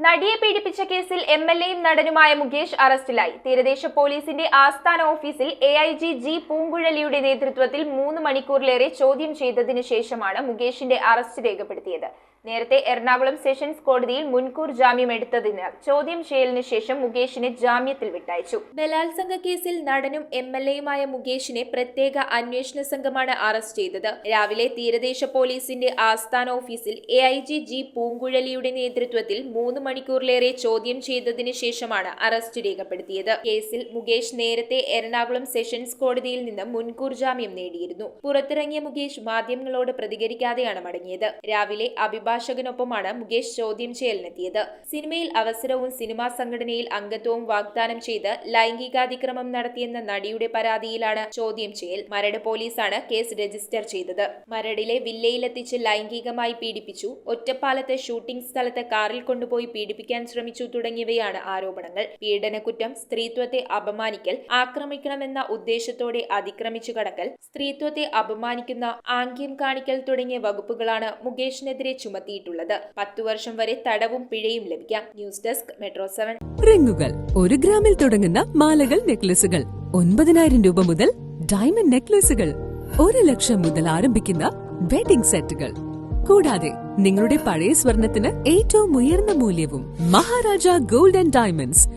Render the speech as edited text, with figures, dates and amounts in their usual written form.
നടിയെ പീഡിപ്പിച്ച കേസിൽ എംഎൽഎയും നടനുമായ മുകേഷ് അറസ്റ്റിലായി. തീരദേശ പോലീസിന്റെ ആസ്ഥാന ഓഫീസിൽ എഐജി ജി പൂങ്കുഴലിയുടെ നേതൃത്വത്തിൽ 3 മണിക്കൂറിലേറെ ചോദ്യം ചെയ്തതിനു ശേഷമാണ് മുകേഷിന്റെ അറസ്റ്റ് രേഖപ്പെടുത്തിയത്. നേരത്തെ എറണാകുളം സെഷൻസ് കോടതിയിൽ മുൻകൂർ ജാമ്യം എടുത്തതിനാൽ ചോദ്യം ചെയ്യലിന് ശേഷം മുകേഷിനെ ജാമ്യത്തിൽ വിട്ടയച്ചു. ബലാത്സംഗ കേസിൽ നടനും എംഎൽഎയുമായ മുകേഷിനെ പ്രത്യേക അന്വേഷണ സംഘമാണ് അറസ്റ്റ് ചെയ്തത്. രാവിലെ തീരദേശ പോലീസിന്റെ ആസ്ഥാന ഓഫീസിൽ എഐജി ജി പൂങ്കുഴലിയുടെ നേതൃത്വത്തിൽ 3 മണിക്കൂറിലേറെ ചോദ്യം ചെയ്തതിനു ശേഷമാണ് അറസ്റ്റ് രേഖപ്പെടുത്തിയത്. കേസിൽ മുകേഷ് നേരത്തെ എറണാകുളം സെഷൻസ് കോടതിയിൽ നിന്ന് മുൻകൂർ ജാമ്യം നേടിയിരുന്നു. പുറത്തിറങ്ങിയ മുകേഷ് മാധ്യമങ്ങളോട് പ്രതികരിക്കാതെയാണ് മടങ്ങിയത്. രാവിലെ അഭിഭാഷകനൊപ്പമാണ് മുകേഷ് ചോദ്യം ചെയ്യലിനെത്തിയത്. സിനിമയിൽ അവസരവും സിനിമാ സംഘടനയിൽ അംഗത്വവും വാഗ്ദാനം ചെയ്ത് ലൈംഗികാതിക്രമം നടത്തിയെന്ന നടിയുടെ പരാതിയിലാണ് ചോദ്യം ചെയ്യൽ. മരട് പോലീസാണ് കേസ് രജിസ്റ്റർ ചെയ്തത്. മരടിലെ വില്ലയിലെത്തിച്ച് ലൈംഗികമായി പീഡിപ്പിച്ചു, ഒറ്റപ്പാലത്തെ ഷൂട്ടിംഗ് സ്ഥലത്ത് കാറിൽ കൊണ്ടുപോയി പീഡിപ്പിക്കാൻ ശ്രമിച്ചു തുടങ്ങിയവയാണ് ആരോപണങ്ങൾ. പീഡനക്കുറ്റം, സ്ത്രീത്വത്തെ അപമാനിക്കൽ, ആക്രമിക്കണമെന്ന ഉദ്ദേശത്തോടെ അതിക്രമിച്ചു കടക്കൽ, സ്ത്രീത്വത്തെ അപമാനിക്കുന്ന ആംഗ്യം കാണിക്കൽ തുടങ്ങിയ വകുപ്പുകളാണ് മുകേഷിനെതിരെ ചുമത്തിയിട്ടുള്ളത്. 10 വർഷം വരെ തടവും പിഴയും ലഭിക്കാം. News desk metro 7. റിങ്ങുകൾ 1 ഗ്രാമിൽ തുടങ്ങുന്ന മാലകൾ, നെക്ലസുകൾ 9,000 രൂപ മുതൽ ഡയമണ്ട് നെക്ലസുകൾ 1 ലക്ഷം മുതൽ ആരംഭിക്കുന്ന വെഡിംഗ് സെറ്റുകൾ. കൂടാതെ നിങ്ങളുടെ പഴയ സ്വർണത്തിന് ഏറ്റവും ഉയർന്ന മൂല്യവും. Maharaja gold and diamonds,